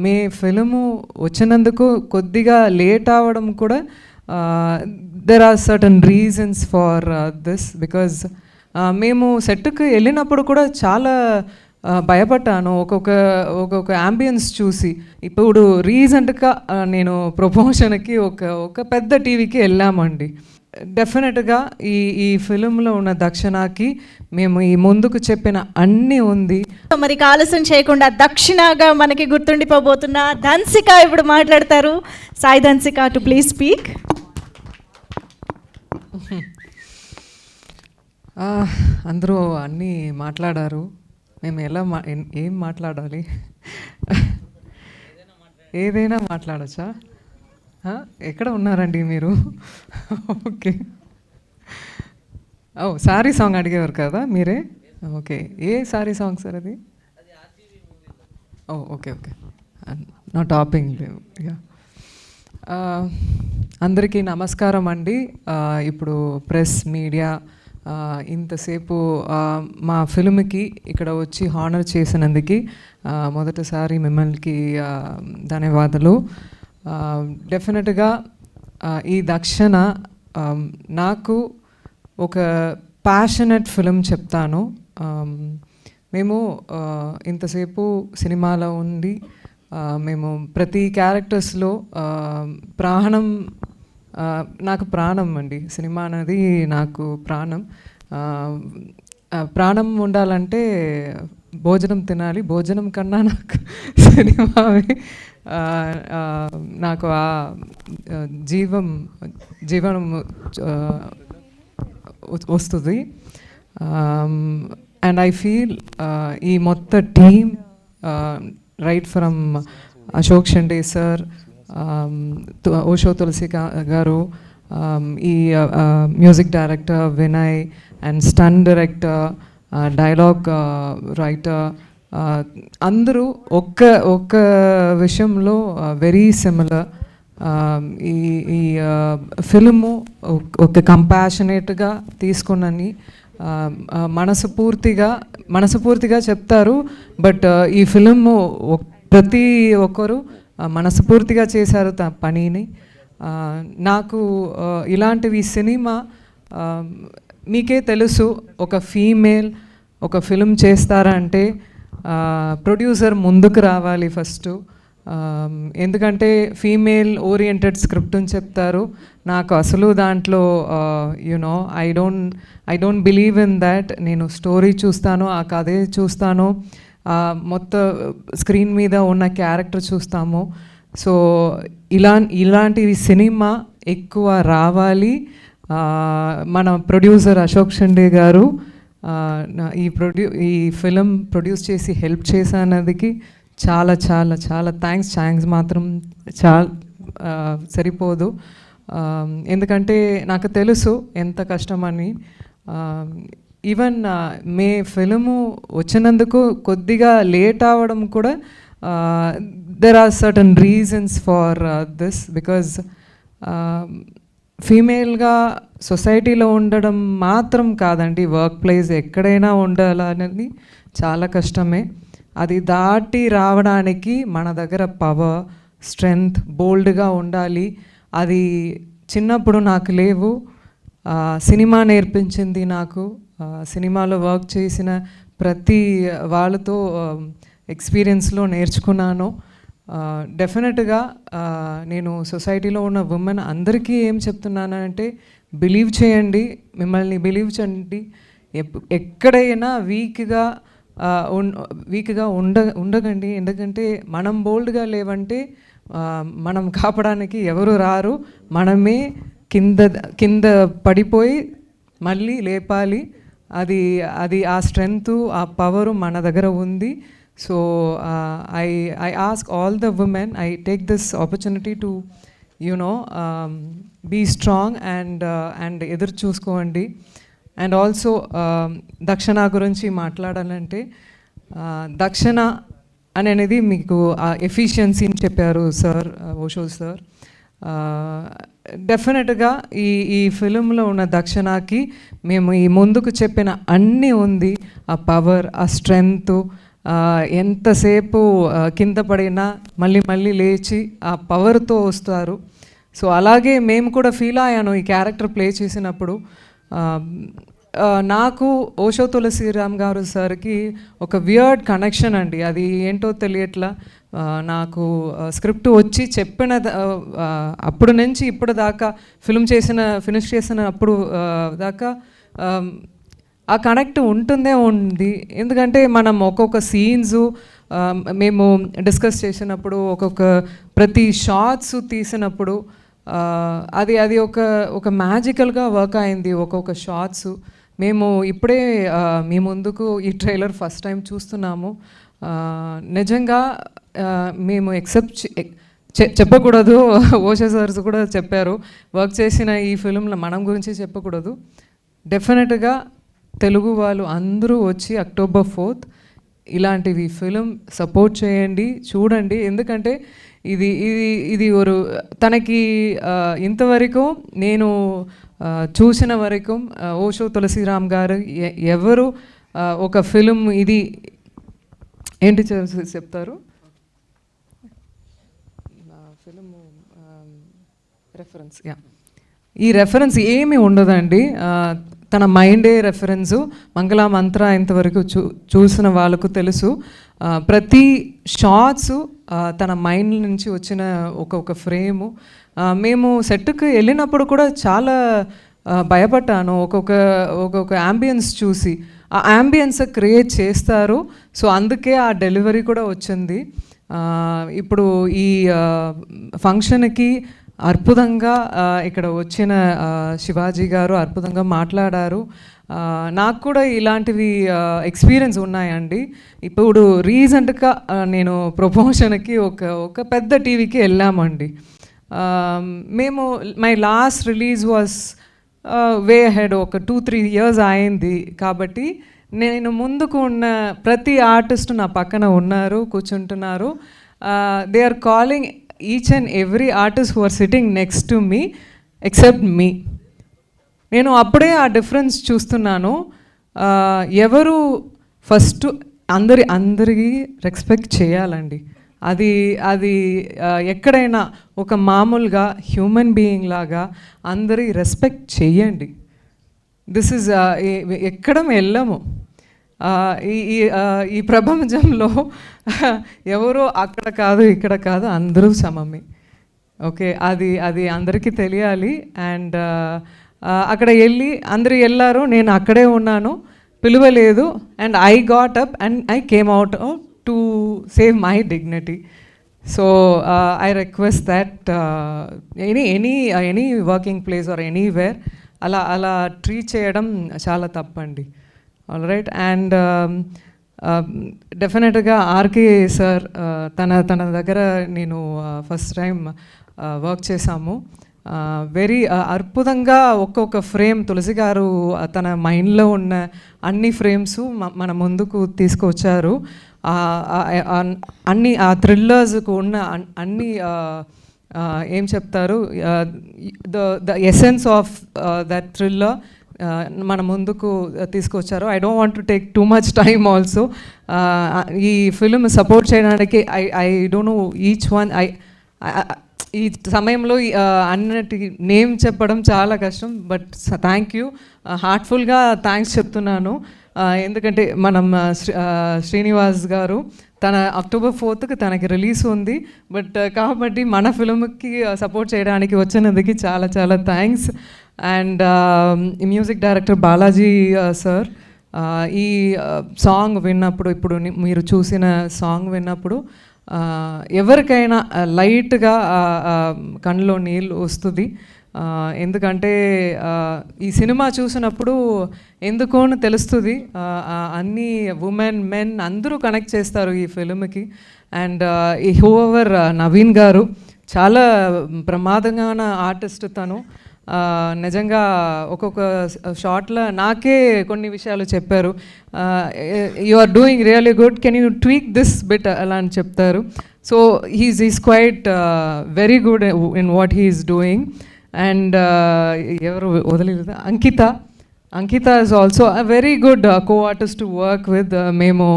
మే film వచ్చినందుకు కొద్దిగా late అవ్వడం కూడా there are certain reasons for this because మేము సెట్కి వెళ్ళినప్పుడు కూడా చాలా భయపడ్డాను ఒక్కొక్క యాంబియన్స్ చూసి. ఇప్పుడు రీసెంట్గా నేను ప్రమోషన్కి ఒక పెద్ద టీవీకి వెళ్ళామండి. డెఫినెట్గా ఈ ఫిలింలో ఉన్న దక్షిణకి మేము ఈ ముందుకు చెప్పిన అన్నీ ఉంది. మరి ఆలస్యం చేయకుండా దక్షిణగా మనకి గుర్తుండిపోబోతున్న ధన్సిక ఇప్పుడు మాట్లాడతారు. Sai Dhansika to please speak. అందరూ అన్నీ మాట్లాడారు. మేము ఏం మాట్లాడాలి? ఏదైనా మాట్లాడచ్చా? ఎక్కడ ఉన్నారండి మీరు? ఓకే. సారీ సాంగ్ అడిగేవారు కదా మీరే? ఓకే. ఏ సారీ సాంగ్ సార్ అది? ఓకే నా టాపింగ్ లేవు. అందరికీ నమస్కారం అండి. ఇప్పుడు ప్రెస్ మీడియా ఇంతసేపు మా ఫిల్మ్కి ఇక్కడ వచ్చి హానర్ చేసినందుకు మొదటిసారి మిమ్మల్ని ధన్యవాదాలు. డెఫినెట్గా ఈ దక్షిణ నాకు ఒక ప్యాషనెట్ ఫిలిం చెప్తాను. మేము ఇంతసేపు సినిమాలో ఉండి మేము ప్రతి క్యారెక్టర్స్లో ప్రాణం, నాకు ప్రాణం అండి. సినిమా అనేది నాకు ప్రాణం. ప్రాణం ఉండాలంటే భోజనం తినాలి. భోజనం కన్నా నాకు సినిమావే నాకు ఆ జీవనం వస్తుంది. అండ్ ఐ ఫీల్ ఈ మొత్తం team right from Ashok Shinde sir, Osho Tulasi గారు, ఈ music director Vinay and stunt director, dialogue writer, అందరూ ఒక్క విషయంలో వెరీ సిమిలర్. ఈ ఫిల్ము ఒక కంపాషనేట్గా తీసుకున్నని మనస్ఫూర్తిగా చెప్తారు. బట్ ఈ ఫిల్ము ప్రతి ఒక్కరు మనస్ఫూర్తిగా చేశారు పనిని. నాకు ఇలాంటివి సినిమా మీకే తెలుసు, ఒక ఫీమేల్ ఒక ఫిల్మ్ చేస్తారంటే ప్రొడ్యూసర్ ముందుకు రావాలి ఫస్ట్. ఎందుకంటే ఫీమేల్ ఓరియంటెడ్ స్క్రిప్ట్ అని చెప్తారు. నాకు అసలు దాంట్లో you know I don't believe in that. నేను స్టోరీ చూస్తాను, ఆ కథే చూస్తాను, మొత్తం స్క్రీన్ మీద ఉన్న క్యారెక్టర్ చూస్తాము. సో ఇలాంటివి సినిమా ఎక్కువ రావాలి. మన ప్రొడ్యూసర్ అశోక్ షండే గారు ఈ ఫిలిం ప్రొడ్యూస్ చేసి హెల్ప్ చేసినందుకు చాలా చాలా చాలా థ్యాంక్స్ మాత్రం సరిపోదు. ఎందుకంటే నాకు తెలుసు ఎంత కష్టమని. ఈవెన్ మే ఫిలిము వచ్చినందుకు కొద్దిగా లేట్ అవ్వడం కూడా there are certain reasons for this because ఫీమేల్గా సొసైటీలో ఉండడం మాత్రం కాదండి, వర్క్ ప్లేస్ ఎక్కడైనా ఉండాలనేది చాలా కష్టమే. అది దాటి రావడానికి మన దగ్గర పవర్, స్ట్రెంగ్త్, బోల్డ్గా ఉండాలి. అది చిన్నప్పుడు నాకు లేవు. సినిమా నేర్పించింది నాకు. సినిమాలో వర్క్ చేసిన ప్రతి వాళ్ళతో ఎక్స్పీరియన్స్లో నేర్చుకున్నాను. డెఫినెట్గా నేను సొసైటీలో ఉన్న ఉమెన్ అందరికీ ఏం చెప్తున్నానంటే బిలీవ్ చేయండి, మిమ్మల్ని బిలీవ్ చేయండి. ఎక్కడైనా వీక్గా ఉండకండి. ఎందుకంటే మనం బోల్డ్గా లేవంటే మనం కాపాడడానికి ఎవరు రారు. మనమే కింద పడిపోయి మళ్ళీ లేపాలి. అది ఆ స్ట్రెంగ్త్, ఆ పవరు మన దగ్గర ఉంది. So I ask all the women, I take this opportunity to be strong and ఎదురు చూసుకోండి. అండ్ ఆల్సో దక్షిణ గురించి మాట్లాడాలంటే దక్షిణ అనేది మీకు ఎఫిషియన్సీని చెప్పారు సార్, ఓషో సార్. డెఫినెట్గా ఈ ఫిలింలో ఉన్న దక్షిణకి మేము ఈ ముందుకు చెప్పిన అన్నీ ఉంది. ఆ పవర్, ఆ స్ట్రెంగ్త్, ఎంతసేపు కింద పడినా మళ్ళీ మళ్ళీ లేచి ఆ పవర్తో వస్తారు. సో అలాగే మేము కూడా ఫీల్ అయ్యాను ఈ క్యారెక్టర్ ప్లే చేసినప్పుడు. నాకు ఓషో తులసిరామ్ గారు సార్కి ఒక వియర్డ్ కనెక్షన్ అండి, అది ఏంటో తెలియట్లా. నాకు స్క్రిప్ట్ వచ్చి చెప్పిన అప్పుడు నుంచి ఇప్పుడు దాకా ఫినిష్ చేసిన అప్పుడు దాకా ఆ కనెక్ట్ ఉంటుందే ఉంది. ఎందుకంటే మనం ఒక్కొక్క సీన్సు మేము డిస్కస్ చేసినప్పుడు ఒక్కొక్క ప్రతి షార్ట్స్ తీసినప్పుడు అది అది ఒక మ్యాజికల్గా వర్క్ అయింది. ఒక్కొక్క షార్ట్స్ మేము ఇప్పుడే మీ ముందుకు ఈ ట్రైలర్ ఫస్ట్ టైం చూస్తున్నాము. నిజంగా మేము చెప్పకూడదు, ఓషో సార్స్ కూడా చెప్పారు, వర్క్ చేసిన ఈ ఫిల్మ్లో మనం గురించి చెప్పకూడదు. డెఫినెట్గా తెలుగు వాళ్ళు అందరూ వచ్చి October 4th ఇలాంటివి ఫిలిం సపోర్ట్ చేయండి, చూడండి. ఎందుకంటే ఇది ఇది ఇది ఒక తనకి ఇంతవరకు నేను చూసిన వరకు ఓషో తులసిరామ్ గారు ఎవరు ఒక ఫిలిం ఇది ఏంటి చెప్తారు ఫిలిం రెఫరెన్స్, ఈ రెఫరెన్స్ ఏమీ ఉండదండి. తన మైండే రెఫరెన్సు. మంగళ మంత్ర ఇంతవరకు చూసిన వాళ్ళకు తెలుసు. ప్రతి షార్ట్స్ తన మైండ్ నుంచి వచ్చిన ఒక ఫ్రేము. మేము సెట్కి వెళ్ళినప్పుడు కూడా చాలా భయపడ్డాను ఒక్కొక్క యాంబియన్స్ చూసి. ఆ యాంబియన్స్ క్రియేట్ చేస్తారు. సో అందుకే ఆ డెలివరీ కూడా వచ్చింది. ఇప్పుడు ఈ ఫంక్షన్కి అద్భుతంగా ఇక్కడ వచ్చిన శివాజీ గారు అద్భుతంగా మాట్లాడారు. నాకు కూడా ఇలాంటివి ఎక్స్పీరియన్స్ ఉన్నాయండి. ఇప్పుడు రీసెంట్గా నేను ప్రమోషన్కి ఒక పెద్ద టీవీకి వెళ్ళామండి. మేము my last release was way head, ఒక 2-3 years అయింది. కాబట్టి నేను ముందుకు ఉన్న ప్రతి ఆర్టిస్ట్ నా పక్కన ఉన్నారు, కూర్చుంటున్నారు. They are calling each and every artist who are sitting next to me except me. నేను అప్పుడే ఆ డిఫరెన్స్ చూస్తున్నాను. ఎవరు ఫస్ట్ అందరికీ రెస్పెక్ట్ చేయాలండి. అది ఎక్కడైనా ఒక మామూలుగా హ్యూమన్ బీయింగ్ లాగా అందరి రెస్పెక్ట్ చేయండి. దిస్ ఇస్ ఎక్కడ వెళ్ళము. ఈ ప్రపంచంలో ఎవరో అక్కడ కాదు ఇక్కడ కాదు, అందరూ సమమే. ఓకే, అది అందరికీ తెలియాలి. అండ్ అక్కడ అందరూ వెళ్ళారు, నేను అక్కడే ఉన్నాను, పిలువలేదు. And I got up and I came out to save my dignity. So I request that any working place or anywhere అలా ట్రీట్ చేయడం చాలా తప్పండి. All right. అండ్ డెఫినెట్గా ఆర్కే సార్ తన దగ్గర నేను ఫస్ట్ టైం వర్క్ చేశాము. వెరీ అద్భుతంగా ఒక్కొక్క ఫ్రేమ్ తులసి గారు తన మైండ్లో ఉన్న అన్ని ఫ్రేమ్స్ మన ముందుకు తీసుకొచ్చారు. అన్ని థ్రిల్లర్స్కు ఉన్న అన్ని ఏం చెప్తారు, the essence of that thriller మన ముందుకు తీసుకొచ్చారు. I don't want to take too much time also. ఈ ఫిల్మ్ సపోర్ట్ చేయడానికి I don't know each one. ఈ సమయంలో అన్నటి నేమ్ చెప్పడం చాలా కష్టం. బట్ థ్యాంక్ యూ, హార్ట్ఫుల్గా థ్యాంక్స్ చెప్తున్నాను. ఎందుకంటే మనం శ్రీనివాస్ గారు తన October 4th తనకి రిలీజ్ ఉంది. బట్ కాబట్టి మన ఫిల్మ్కి సపోర్ట్ చేయడానికి వచ్చినందుకు చాలా చాలా thanks. And music director Balaji sir, ఈ సాంగ్ విన్నప్పుడు, ఇప్పుడు మీరు చూసిన సాంగ్ విన్నప్పుడు ఎవరికైనా లైట్గా కళ్ళలో నీళ్ళు వస్తుంది. ఎందుకంటే ఈ సినిమా చూసినప్పుడు ఎందుకో తెలుస్తుంది, అన్ని ఉమెన్ మెన్ అందరూ కనెక్ట్ చేస్తారు ఈ ఫిల్మ్కి. అండ్ ఈ హూఎవర్ నవీన్ గారు చాలా ప్రమాదంగా ఆర్టిస్ట్. తను నిజంగా ఒక్కొక్క షార్ట్లో నాకే కొన్ని విషయాలు చెప్పారు. You are doing really good, can you tweak this bit అలా అని చెప్తారు. So is quite very good in what he is doing. And ఎవరు వదిలేదు, Ankita is also a very good co-artist to work with. మేము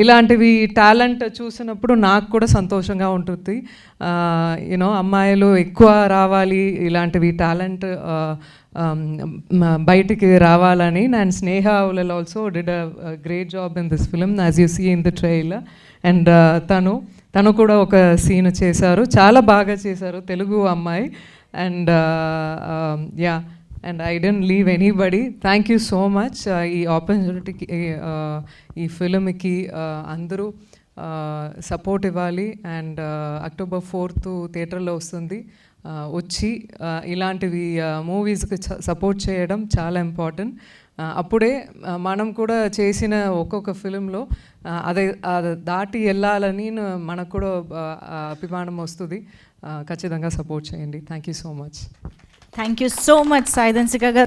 ఇలాంటివి టాలెంట్ చూసినప్పుడు నాకు కూడా సంతోషంగా ఉంటుంది. యూనో అమ్మాయిలు ఎక్కువ రావాలి, ఇలాంటివి టాలెంట్ బయటికి రావాలని. And Sneha will also did a great job in this film as you see in the trailer. And తను కూడా ఒక సీన్ చేశారు, చాలా బాగా చేశారు, తెలుగు అమ్మాయి. And yeah, and I don't leave anybody. Thank you so much ఈ ఆపర్చునిటీకి, ఈ ఫిల్మ్కి అందరూ సపోర్ట్ ఇవ్వాలి. అండ్ October 4th థియేటర్లో వస్తుంది. వచ్చి ఇలాంటివి మూవీస్కి సపోర్ట్ చేయడం చాలా ఇంపార్టెంట్. అప్పుడే మనం కూడా చేసిన ఒక్కొక్క ఫిలింలో అదే దాటి వెళ్ళాలని మనకు కూడా అభిమానం వస్తుంది. ఖచ్చితంగా సపోర్ట్ చేయండి. Thank you so much. Thank you so much Sai Dhansika గారు.